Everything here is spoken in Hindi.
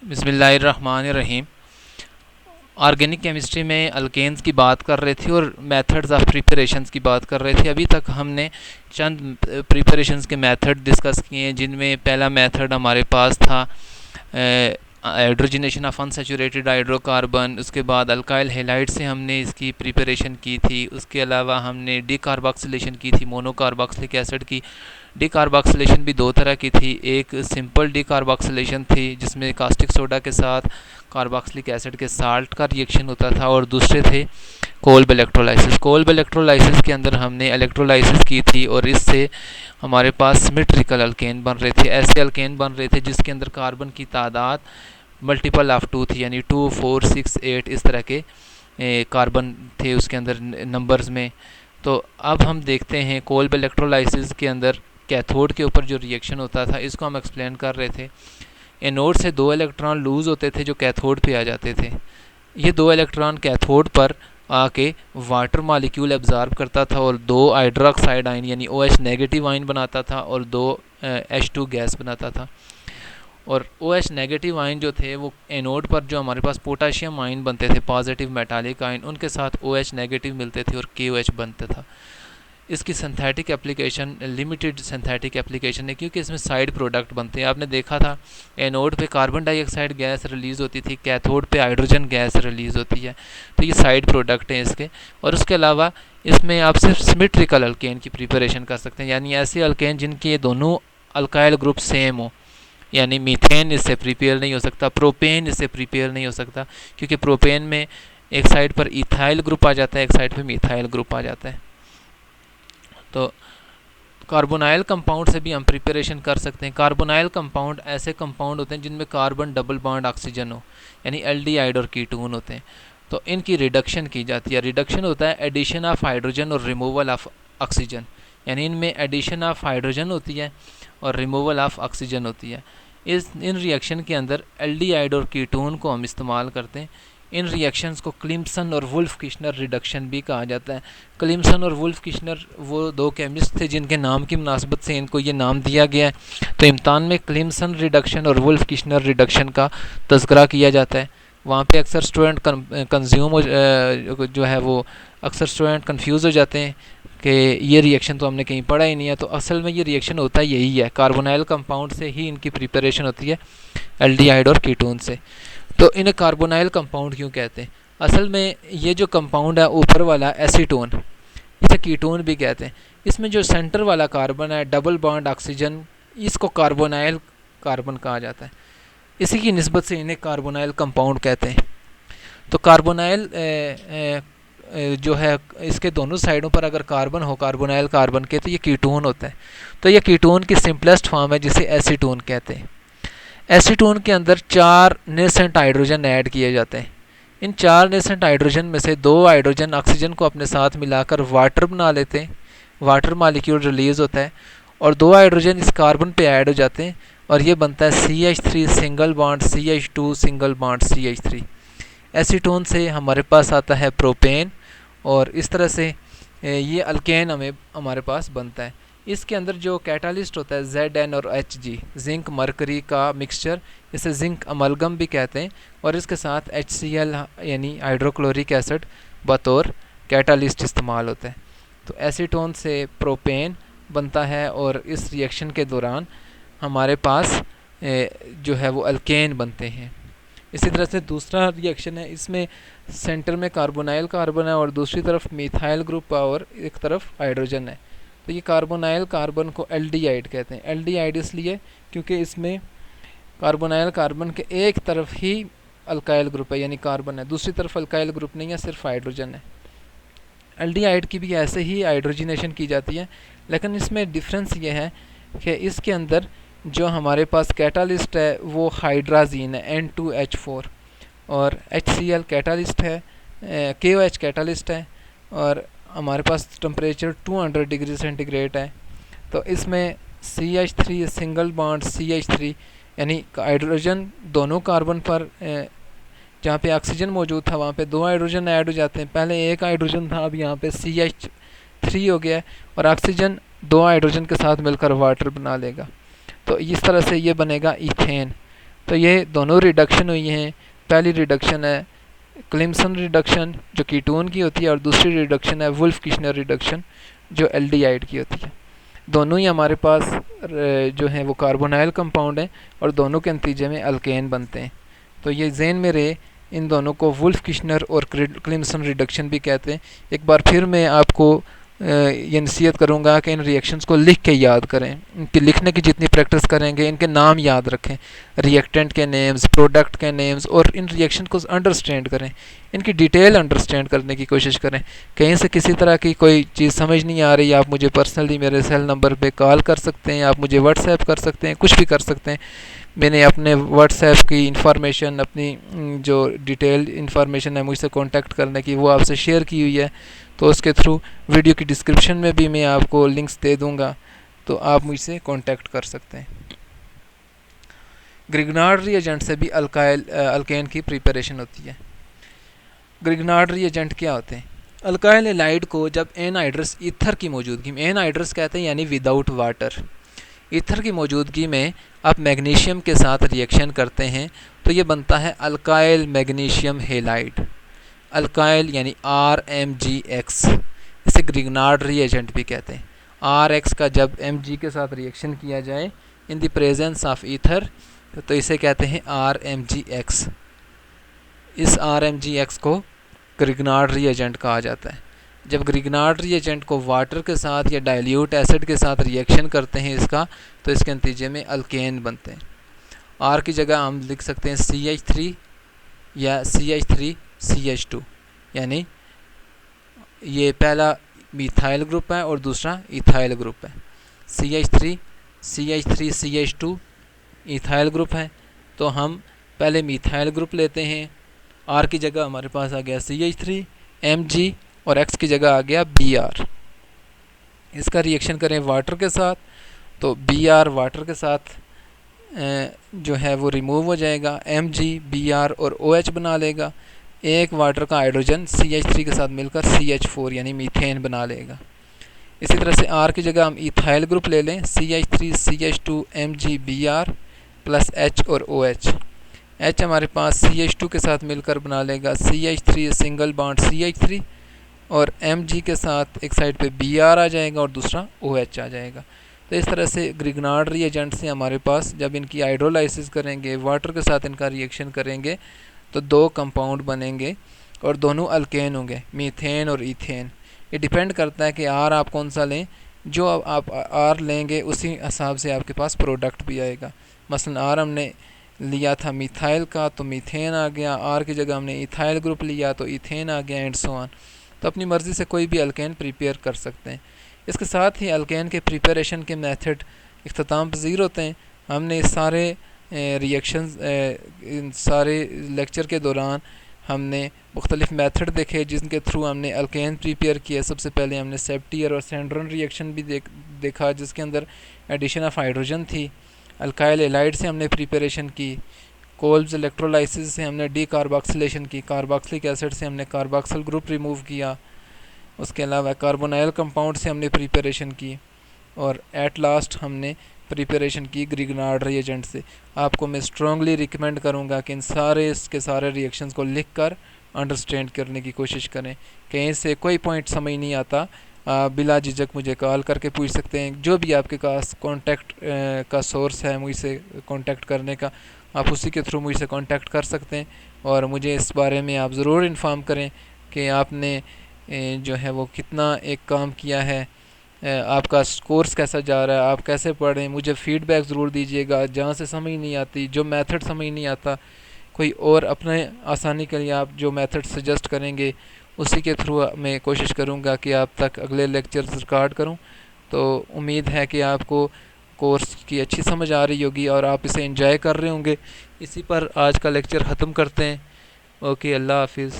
बिस्मिल्लाहिर्रहमानिर्रहीम। ऑर्गेनिक केमिस्ट्री में अल्केन्स की बात कर रहे थे और मेथड्स ऑफ प्रिपरेशंस की बात कर रहे थे। अभी तक हमने चंद प्रिपरेशंस के मेथड डिस्कस किए हैं, जिनमें पहला मेथड हमारे पास था हाइड्रोजनेशन ऑफ अनसैचुरेटेड हाइड्रोकार्बन। उसके बाद अल्काइल हैलाइड से हमने इसकी प्रिपरेशन की थी। उसके अलावा हमने डीकार्बोक्सिलेशन की थी मोनोकार्बोक्सिलिक एसिड की। डीकार्बोक्सिलेशन भी दो तरह की थी, एक सिंपल डीकार्बोक्सिलेशन थी जिसमें कास्टिक सोडा के साथ कार्बोक्सिलिक एसिड के साल्ट का रिएक्शन होता था, और दूसरे थे कोल्ब इलेक्ट्रोलाइसिस। कोल्ब इलेक्ट्रोलाइसिस के अंदर हमने इलेक्ट्रोलाइसिस की थी और इससे हमारे पास सिमेट्रिकल अल्केन बन रहे थे। ऐसे अल्केन बन रहे थे जिसके अंदर कार्बन की तादाद मल्टीपल ऑफ 2 थी, यानी 2, 4, 6, 8 इस तरह के कार्बन थे उसके अंदर नंबर्स में। तो अब हम देखते हैं कोल्ब इलेक्ट्रोलाइसिस के अंदर कैथोड के ऊपर जो रिएक्शन होता था, इसको हम एक्सप्लेन कर रहे थे। एनोड से 2 इलेक्ट्रॉन लूज़ होते थे जो कैथोड पे आ जाते थे। ये 2 इलेक्ट्रॉन कैथोड पर आके वाटर मॉलिक्यूल एब्जॉर्ब करता था और 2 हाइड्रोक्साइड आयन यानी OH नेगेटिव आयन बनाता था और 2 H2 गैस बनाता था। और OH नेगेटिव आयन जो थे वो एनोड पर जो हमारे पास पोटाशियम आयन बनते थे, पॉजिटिव मेटालिक आयन, उनके साथ OH नेगेटिव मिलते थे और KOH बनता था। इसकी synthetic application limited synthetic application है, क्योंकि इसमें साइड प्रोडक्ट बनते हैं। आपने देखा था एनोड पे कार्बन डाइऑक्साइड गैस रिलीज़ होती थी, कैथोड पे हाइड्रोजन गैस रिलीज़ होती है। तो ये साइड प्रोडक्ट हैं इसके। और उसके अलावा इसमें आप सिर्फ सिमेट्रिकल अल्केन की प्रिपरेशन कर सकते हैं, यानी ऐसे अल्केन जिनके दोनों अल्काइल ग्रुप सेम हो। यानी मीथेन इससे प्रिपेयर नहीं हो सकता, प्रोपेन इससे प्रिपेयर नहीं हो सकता, क्योंकि प्रोपेन में एक साइड पर इथाइल ग्रुप आ जाता है, एक साइड पर मिथाइल ग्रुप आ जाता है। तो कार्बोनाइल कंपाउंड से भी हम प्रिपरेशन कर सकते हैं। कार्बोनाइल कंपाउंड ऐसे कंपाउंड होते हैं जिनमें कार्बन डबल बॉन्ड ऑक्सीजन हो, यानी एल्डिहाइड और कीटोन होते हैं। तो इनकी रिडक्शन की जाती है। रिडक्शन होता है एडिशन ऑफ हाइड्रोजन और रिमूवल ऑफ ऑक्सीजन, यानी इनमें एडिशन ऑफ हाइड्रोजन होती है और रिमूवल ऑफ ऑक्सीजन होती है। इन रिएक्शन के अंदर एल्डिहाइड और कीटोन को हम इस्तेमाल करते हैं। इन रिएक्शंस को क्लिम्सन और वुल्फ किश्नर रिडक्शन भी कहा जाता है। क्लिम्सन और वुल्फ किश्नर वो 2 केमिस्ट थे जिनके नाम की मुनासबत से इनको ये नाम दिया गया है। तो इम्तान में क्लिम्सन रिडक्शन और वुल्फ किश्नर रिडक्शन का तज़किरा किया जाता है। वहाँ पे अक्सर स्टूडेंट जो है वो अक्सर स्टूडेंट कंफ्यूज हो जाते हैं कि ये रिएक्शन तो हमने कहीं पढ़ा ही नहीं है। तो असल में ये रिएक्शन होता यही है, कार्बोनाइल कंपाउंड से ही इनकी प्रिपरेशन होती है, एल्डिहाइड और कीटोन से। तो इन्हें कार्बोनाइल कंपाउंड क्यों कहते हैं? असल में ये जो कंपाउंड है ऊपर वाला एसीटोन, इसे कीटोन भी कहते हैं। इसमें जो सेंटर वाला कार्बन है डबल बॉन्ड ऑक्सीजन, इसको कार्बोनाइल कार्बन कहा जाता है। इसी की निस्बत से इन्हें कार्बोनाइल कंपाउंड कहते हैं। तो कार्बोनाइल जो है इसके दोनों साइडों पर अगर कार्बन हो कार्बोनाइल कार्बन के, तो ये कीटोन होता है। तो ये कीटोन की सिंपलेस्ट फॉर्म है जिसे एसीटोन कहते हैं। एसीटोन के अंदर 4 नेसेंट हाइड्रोजन ऐड किए जाते हैं। इन 4 नेसेंट हाइड्रोजन में से 2 हाइड्रोजन ऑक्सीजन को अपने साथ मिलाकर वाटर बना लेते हैं, वाटर मॉलिक्यूल रिलीज़ होता है, और 2 हाइड्रोजन इस कार्बन पे ऐड हो जाते हैं और ये बनता है CH3 single bond CH2 single bond CH3। Acetone से हमारे पास आता है प्रोपेन, और इस तरह से ये अल्केन हमारे पास बनता है। इसके अंदर जो कैटालिस्ट होता है Zn और Hg, जिंक मरकरी का मिक्सचर, इसे जिंक अमलगम भी कहते हैं, और इसके साथ HCl यानी हाइड्रोक्लोरिक एसिड बतौर कैटालिस्ट इस्तेमाल होता है। तो एसीटोन से प्रोपेन बनता है और इस रिएक्शन के दौरान हमारे पास जो है वो अल्केन बनते हैं। इसी तरह से दूसरा रिएक्शन है, इसमें सेंटर में कार्बोनाइल कार्बन है और दूसरी तरफ मिथाइल ग्रुप और एक तरफ हाइड्रोजन है। तो ये कार्बोनाइल कार्बन को एल्डिहाइड कहते हैं। एल्डिहाइड इसलिए क्योंकि इसमें कार्बोनाइल कार्बन के एक तरफ ही अल्काइल ग्रुप है, यानी कार्बन है, दूसरी तरफ अल्काइल ग्रुप नहीं है, सिर्फ हाइड्रोजन है। एल्डिहाइड की भी ऐसे ही हाइड्रोजनेशन की जाती है, लेकिन इसमें डिफरेंस ये है कि इसके अंदर जो हमारे पास कैटालिस्ट है वो हाइड्राजीन है N2H4, और HCl कैटालिस्ट है, KOH कैटालिस्ट है, और हमारे पास टेम्परेचर 200 डिग्री सेंटीग्रेड है। तो इसमें CH3 सिंगल बॉन्ड CH3, यानी हाइड्रोजन दोनों कार्बन पर जहाँ पे ऑक्सीजन मौजूद था वहाँ पे 2 हाइड्रोजन ऐड हो जाते हैं। पहले एक हाइड्रोजन था, अब यहाँ पे CH3 हो गया, और ऑक्सीजन 2 हाइड्रोजन के साथ मिलकर वाटर बना लेगा। तो इस तरह से ये बनेगा इथेन। तो ये दोनों रिडक्शन हुई हैं। पहली रिडक्शन है क्लिम्सन रिडक्शन जो कीटोन की होती है, और दूसरी रिडक्शन है वुल्फ किशनर रिडक्शन जो एल्डिहाइड की होती है। दोनों ही हमारे पास जो है वो कार्बोनाइल कंपाउंड हैं और दोनों के नतीजे में अल्केन बनते हैं। तो ये ज़हन में रहे, इन दोनों को वुल्फ किशनर और क्लिम्सन रिडक्शन भी कहते हैं। एक बार फिर मैं आपको ये नसीहत करूँगा कि इन रिएक्शंस को लिख के याद करें। इनकी लिखने की जितनी प्रैक्टिस करेंगे इनके नाम याद रखें, रिएक्टेंट के नेम्स, प्रोडक्ट के नेम्स, और इन रिएक्शन को अंडरस्टैंड करें, इनकी डिटेल अंडरस्टैंड करने की कोशिश करें। कहीं से किसी तरह की कोई चीज़ समझ नहीं आ रही, आप मुझे पर्सनली मेरे सेल नंबर पे कॉल कर सकते हैं, आप मुझे व्हाट्सएप कर सकते हैं, कुछ भी कर सकते हैं। मैंने अपने व्हाट्सएप की इंफॉर्मेशन, अपनी जो डिटेल इंफॉर्मेशन है मुझसे कांटेक्ट करने की, वो आपसे शेयर की हुई है। तो उसके थ्रू वीडियो की डिस्क्रिप्शन में भी मैं आपको लिंक्स दे दूंगा, तो आप मुझसे कांटेक्ट कर सकते हैं। ग्रिग्नार्ड रिएजेंट से भी अल्केन की प्रिपरेशन होती है। ग्रिग्नार्ड रिएजेंट क्या होते हैं? अल्काइल हैलाइड को जब एनहाइड्रस ईथर की मौजूदगी में, एनहाइड्रस कहते हैं यानी विदाउट वाटर, ईथर की मौजूदगी में आप मैग्नीशियम के साथ रिएक्शन करते हैं तो ये बनता है अल्काइल मैग्नीशियम हैलाइड। अल्काइल यानी RMgX, इसे ग्रिग्नार्ड रिएजेंट भी कहते हैं। RX का जब Mg के साथ रिएक्शन किया जाए in the presence of ether तो इसे कहते हैं RMgX। इस RMgX को ग्रिग्नार्ड रिएजेंट कहा जाता है। जब ग्रिग्नार्ड रिएजेंट को वाटर के साथ या डाइल्यूट एसिड के साथ रिएक्शन करते हैं इसका, तो इसके नतीजे में अल्केन बनते हैं। R की जगह हम लिख सकते हैं CH3 या CH3CH2, यानी ये पहला मिथाइल ग्रुप है और दूसरा इथाइल ग्रुप है। CH3CH2 इथाइल ग्रुप है, तो हम पहले मिथाइल ग्रुप लेते हैं। R की जगह हमारे पास आ गया CH3, Mg, और X की जगह आ गया Br। इसका रिएक्शन करें वाटर के साथ तो Br वाटर के साथ जो है वो रिमूव हो जाएगा, Mg Br और OH बना लेगा। एक वाटर का हाइड्रोजन CH3 के साथ मिलकर CH4 यानी मीथेन बना लेगा। इसी तरह से R की जगह हम इथाइल ग्रुप ले लें, CH3CH2 Mg Br plus H और OH। H हमारे पास CH2 के साथ मिलकर बना लेगा CH3 सिंगल बॉन्ड CH3, और Mg के साथ एक साइड पे Br आ जाएगा और दूसरा OH आ जाएगा। तो इस तरह से ग्रिग्नार्ड रिएजेंट से हमारे पास जब इनकी हाइड्रोलाइसिस करेंगे, वाटर के साथ इनका रिएक्शन करेंगे, तो दो कंपाउंड बनेंगे और दोनों अल्केन होंगे, मीथेन और ईथेन। ये डिपेंड करता है कि R आप कौन सा लें। जो आप R लेंगे उसी हिसाब से आपके पास प्रोडक्ट भी आएगा। मसलन R हमने लिया था मिथाइल का तो मीथेन आ गया, R की जगह हमने इथाइल ग्रुप लिया तो ईथेन आ गया, एंड सो ऑन। तो अपनी मर्ज़ी से कोई भी अल्केन प्रिपेयर कर सकते हैं। इसके साथ ही अल्केन के प्रिपरेशन के मेथड इख्तिताम पज़ीर होते हैं। हमने सारे रिएक्शंस इन सारे लेक्चर के दौरान हमने मुख्तलिफ़ मेथड देखे जिनके थ्रू हमने अल्केन प्रिपेयर किया। सबसे पहले हमने सेप्टियर और सैंड्रन रिएक्शन भी देखा जिसके अंदर एडिशन ऑफ हाइड्रोजन थी। अल्काइल हैलाइड से हमने प्रिपरेशन की। कोल्ब्स इलेक्ट्रोलाइसिस से हमने डी कार्बोक्सिलेशन की, कार्बोक्सिलिक एसिड से हमने कार्बोक्सिल ग्रुप रिमूव किया। उसके अलावा कार्बोनाइल कंपाउंड से हमने प्रिपरेशन की, और एट लास्ट हमने प्रिपरेशन की ग्रिग्नार्ड रिएजेंट से। आपको मैं स्ट्रांगली रिकमेंड करूँगा कि इन सारे इसके सारे रिएक्शंस को लिख कर अंडरस्टैंड करने की कोशिश करें। कहीं से कोई पॉइंट समझ नहीं आता, बिला झिझक मुझे कॉल करके पूछ सकते हैं। जो भी आपके पास कांटेक्ट का सोर्स है मुझसे कांटेक्ट करने का, आप उसी के थ्रू मुझसे कांटेक्ट कर सकते हैं। और मुझे इस बारे में आप ज़रूर इन्फॉर्म करें कि आपने जो है वो कितना एक काम किया है, आपका कोर्स कैसा जा रहा है, आप कैसे पढ़ रहे हैं। मुझे फ़ीडबैक ज़रूर दीजिएगा। जहाँ से समझ नहीं आती, जो मेथड समझ नहीं आता, कोई और अपने आसानी के लिए आप जो मेथड सजेस्ट करेंगे उसी के थ्रू मैं कोशिश करूँगा कि आप तक अगले लेक्चर्स रिकॉर्ड करूँ। तो उम्मीद है कि आपको कोर्स की अच्छी समझ आ रही होगी और आप इसे एंजॉय कर रहे होंगे। इसी पर आज का लेक्चर ख़त्म करते हैं। ओके, अल्लाह हाफिज़।